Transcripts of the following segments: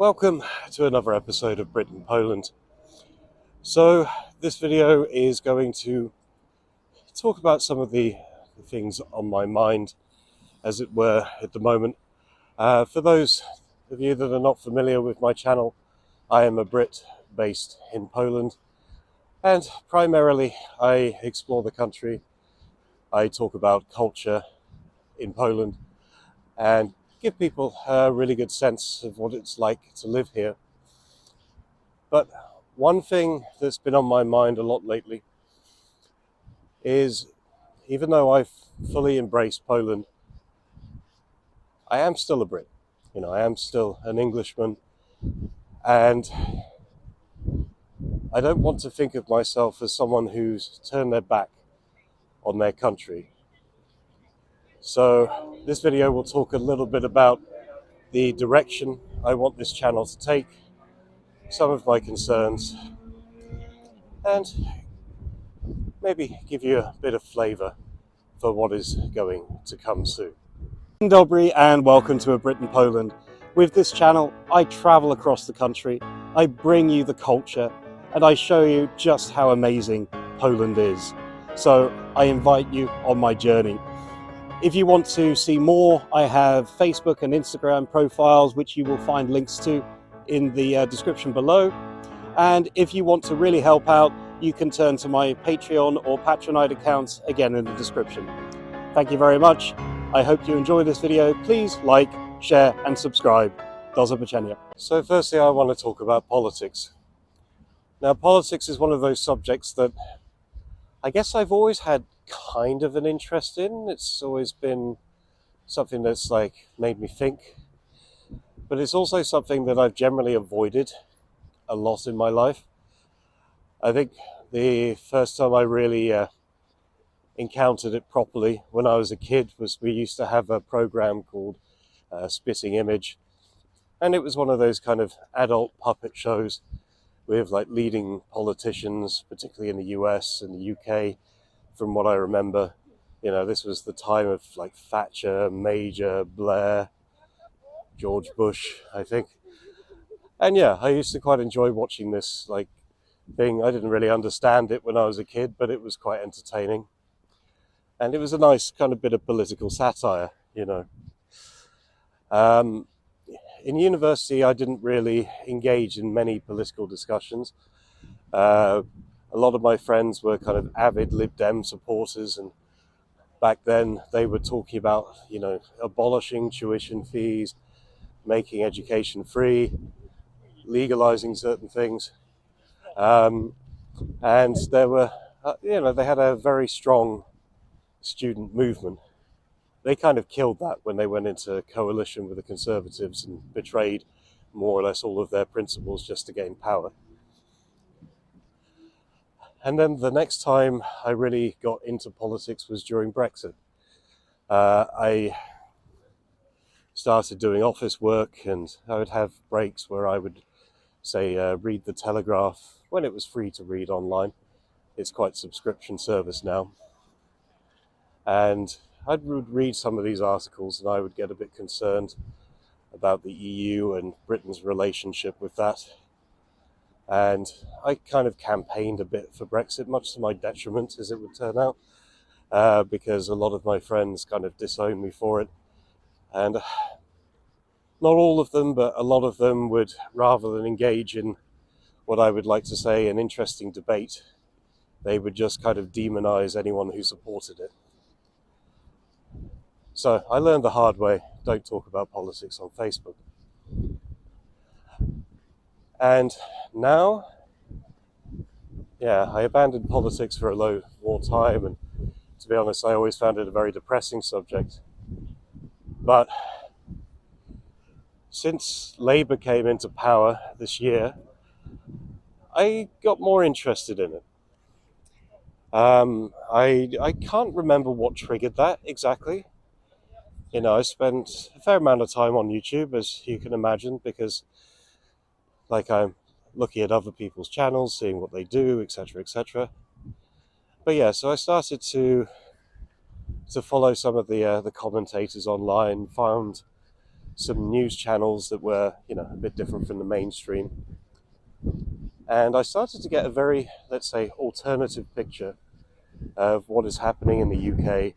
Welcome to another episode of Brit in Poland. So this video is going to talk about some of the things on my mind, as it were, at the moment. For those of you that are not familiar with my channel, I am a Brit based in Poland, and primarily I explore the country. I talk about culture in Poland and give people a really good sense of what it's like to live here. But one thing that's been on my mind a lot lately is, even though I've fully embraced Poland, I am still a Brit. I am still an Englishman, and I don't want to think of myself as someone who's turned their back on their country. So this video will talk a little bit about the direction I want this channel to take, some of my concerns, and maybe give you a bit of flavour for what is going to come soon. Dzień dobry and welcome to A Brit in Poland. With this channel, I travel across the country, I bring you the culture, and I show you just how amazing Poland is. So I invite you on my journey. If you want to see more, I have Facebook and Instagram profiles, which you will find links to in the description below. And if you want to really help out, you can turn to my Patreon or Patronite accounts, again in the description. Thank you very much. I hope you enjoy this video. Please like, share and subscribe. Do zobaczenia. So firstly, I want to talk about politics. Now, politics is one of those subjects that I guess I've always had kind of an interest in. It's always been something that's made me think. But it's also something that I've generally avoided a lot in my life. I think the first time I really encountered it properly when I was a kid was we used to have a program called Spitting Image, and it was one of those kind of adult puppet shows with leading politicians, particularly in the US and the UK. From what I remember, this was the time of Thatcher, Major, Blair, George Bush, I think. And yeah, I used to quite enjoy watching this thing. I didn't really understand it when I was a kid, but it was quite entertaining. And it was a nice kind of bit of political satire, In university, I didn't really engage in many political discussions. A lot of my friends were kind of avid Lib Dem supporters, and back then they were talking about, abolishing tuition fees, making education free, legalizing certain things. And there were, they had a very strong student movement. They kind of killed that when they went into coalition with the Conservatives and betrayed more or less all of their principles just to gain power. And then the next time I really got into politics was during Brexit. I started doing office work, and I would have breaks where I would, say, read the Telegraph when it was free to read online. It's quite subscription service now. And I would read some of these articles and I would get a bit concerned about the EU and Britain's relationship with that. And I kind of campaigned a bit for Brexit, much to my detriment, as it would turn out, because a lot of my friends kind of disowned me for it. And not all of them, but a lot of them would, rather than engage in what I would like to say an interesting debate, they would just kind of demonize anyone who supported it. So I learned the hard way, don't talk about politics on Facebook. And now, I abandoned politics for a lot more time, and to be honest, I always found it a very depressing subject. But since Labour came into power this year, I got more interested in it. I can't remember what triggered that exactly. I spent a fair amount of time on YouTube, as you can imagine, because I'm looking at other people's channels, seeing what they do, etc., etc. But yeah, so I started to follow some of the commentators online, found some news channels that were, a bit different from the mainstream. And I started to get a very, let's say, alternative picture of what is happening in the UK,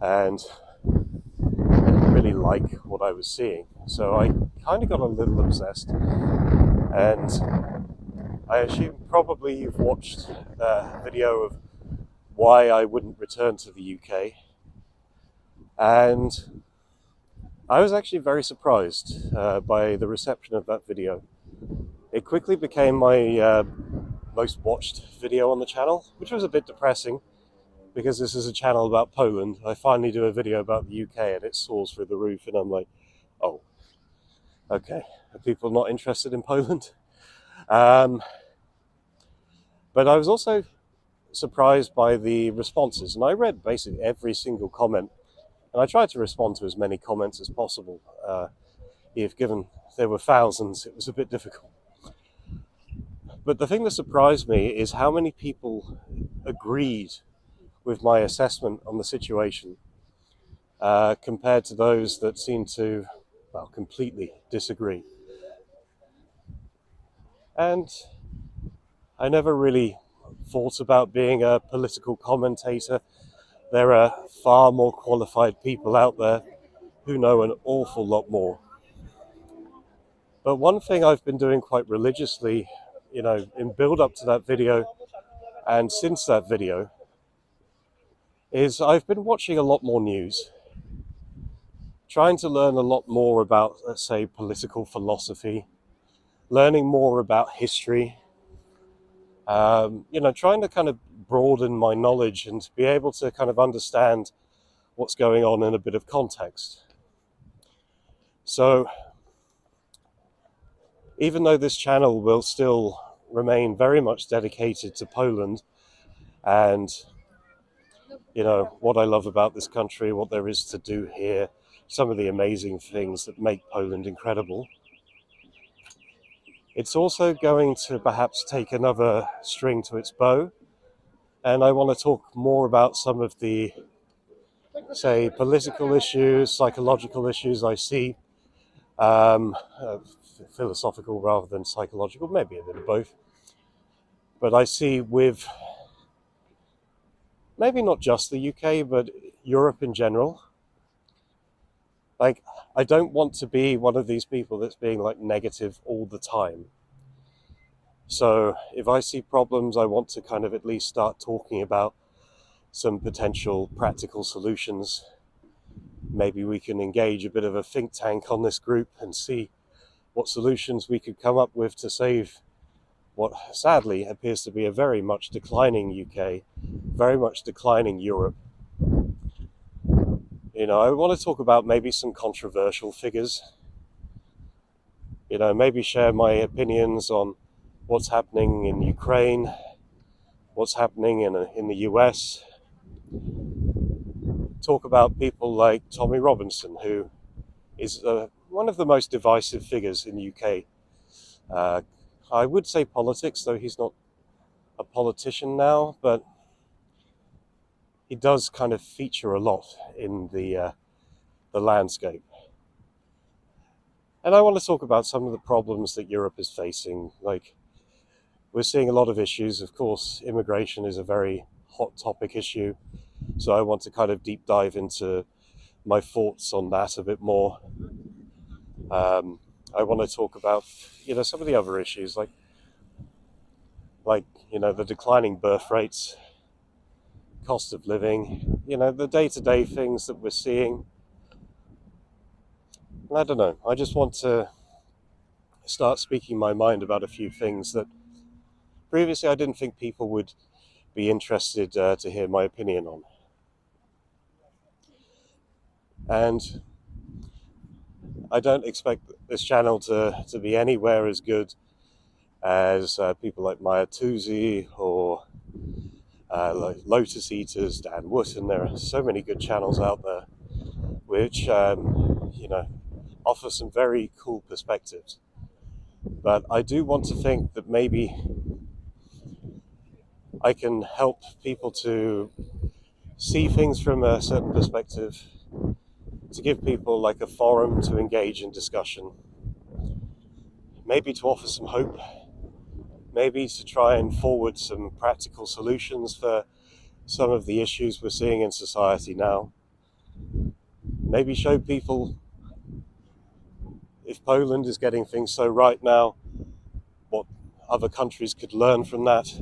and I didn't really like what I was seeing. So I kind of got a little obsessed, and I assume probably you've watched a video of why I wouldn't return to the UK. And I was actually very surprised by the reception of that video. It quickly became my most watched video on the channel, which was a bit depressing because this is a channel about Poland. I finally do a video about the UK and it soars through the roof, and I'm like, oh, okay, are people not interested in Poland? But I was also surprised by the responses, and I read basically every single comment, and I tried to respond to as many comments as possible. If given there were thousands, it was a bit difficult. But the thing that surprised me is how many people agreed with my assessment on the situation compared to those that seemed to, well, completely disagree. And I never really thought about being a political commentator. There are far more qualified people out there who know an awful lot more. But one thing I've been doing quite religiously, in build up to that video and since that video, is I've been watching a lot more news, trying to learn a lot more about, let's say, political philosophy, learning more about history, trying to kind of broaden my knowledge and be able to kind of understand what's going on in a bit of context. So even though this channel will still remain very much dedicated to Poland and, what I love about this country, what there is to do here, some of the amazing things that make Poland incredible, it's also going to perhaps take another string to its bow. And I want to talk more about some of the, say, political issues, psychological issues I see, philosophical rather than psychological, maybe a bit of both. But I see with maybe not just the UK, but Europe in general. Like, I don't want to be one of these people that's being like negative all the time. So if I see problems, I want to kind of at least start talking about some potential practical solutions. Maybe we can engage a bit of a think tank on this group and see what solutions we could come up with to save what sadly appears to be a very much declining UK, very much declining Europe. I want to talk about maybe some controversial figures. Maybe share my opinions on what's happening in Ukraine, what's happening in the US. Talk about people like Tommy Robinson, who is one of the most divisive figures in the UK. I would say politics, though he's not a politician now, but he does kind of feature a lot in the landscape. And I want to talk about some of the problems that Europe is facing. Like, we're seeing a lot of issues. Of course, immigration is a very hot topic issue. So I want to kind of deep dive into my thoughts on that a bit more. I want to talk about, some of the other issues like the declining birth rates, cost of living, the day-to-day things that we're seeing. I don't know. I just want to start speaking my mind about a few things that previously I didn't think people would be interested to hear my opinion on. And I don't expect this channel to be anywhere as good as people like Maya Tuzi or like Lotus Eaters, Dan Wooten. There are so many good channels out there which, offer some very cool perspectives. But I do want to think that maybe I can help people to see things from a certain perspective, to give people like a forum to engage in discussion, maybe to offer some hope, maybe to try and forward some practical solutions for some of the issues we're seeing in society now. Maybe show people, if Poland is getting things so right now, what other countries could learn from that.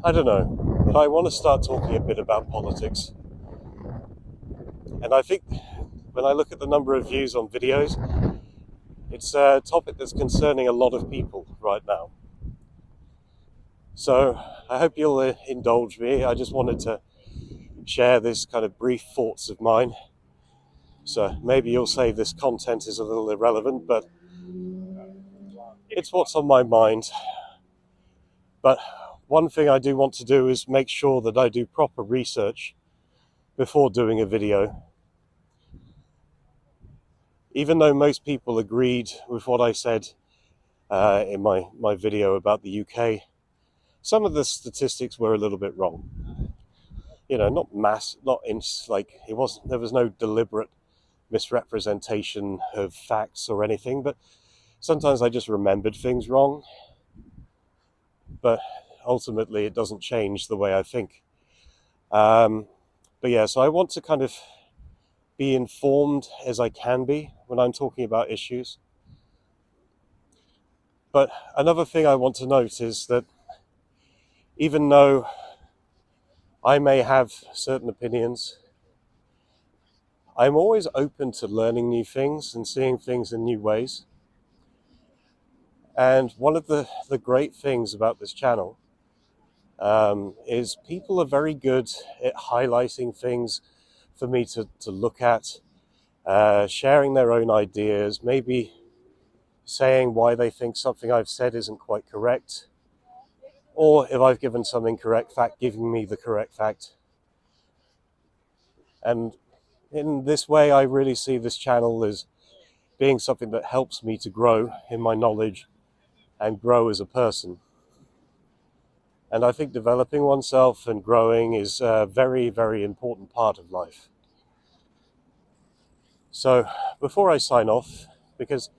I don't know, but I want to start talking a bit about politics. And I think when I look at the number of views on videos, it's a topic that's concerning a lot of people right now. So I hope you'll indulge me. I just wanted to share this kind of brief thoughts of mine. So maybe you'll say this content is a little irrelevant, but it's what's on my mind. But one thing I do want to do is make sure that I do proper research before doing a video. Even though most people agreed with what I said in my video about the UK, some of the statistics were a little bit wrong. Not there was no deliberate misrepresentation of facts or anything, but sometimes I just remembered things wrong. But ultimately it doesn't change the way I think. But yeah, so I want to kind of be informed as I can be when I'm talking about issues. But another thing I want to note is that even though I may have certain opinions, I'm always open to learning new things and seeing things in new ways. And one of the great things about this channel is people are very good at highlighting things for me to look at, sharing their own ideas, maybe saying why they think something I've said isn't quite correct, or if I've given some incorrect fact, giving me the correct fact. And in this way, I really see this channel as being something that helps me to grow in my knowledge and grow as a person. And I think developing oneself and growing is a very, very important part of life. So before I sign off, because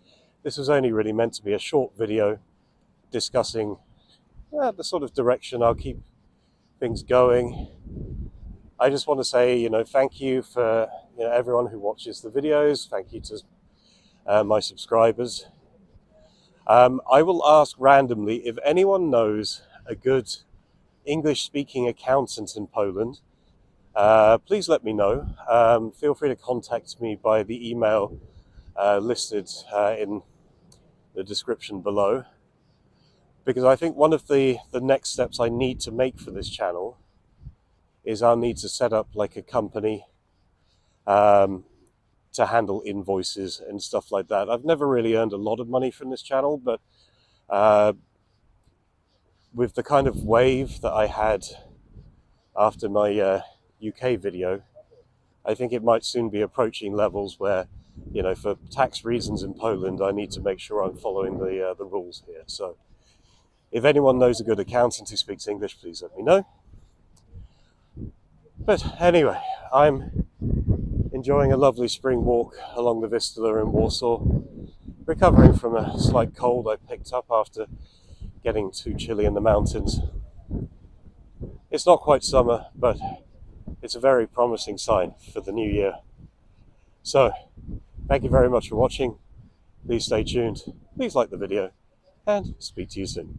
this was only really meant to be a short video discussing the sort of direction I'll keep things going, I just want to say, thank you for everyone who watches the videos. Thank you to my subscribers. I will ask randomly if anyone knows a good English-speaking accountant in Poland. Please let me know. Feel free to contact me by the email listed in the description below. Because I think one of the next steps I need to make for this channel is I'll need to set up like a company to handle invoices and stuff like that. I've never really earned a lot of money from this channel, but with the kind of wave that I had after my UK video, I think it might soon be approaching levels where, for tax reasons in Poland, I need to make sure I'm following the rules here. So if anyone knows a good accountant who speaks English, please let me know. But anyway, I'm enjoying a lovely spring walk along the Vistula in Warsaw, recovering from a slight cold I picked up after getting too chilly in the mountains. It's not quite summer, but it's a very promising sign for the new year. So, thank you very much for watching. Please stay tuned, please like the video, and speak to you soon.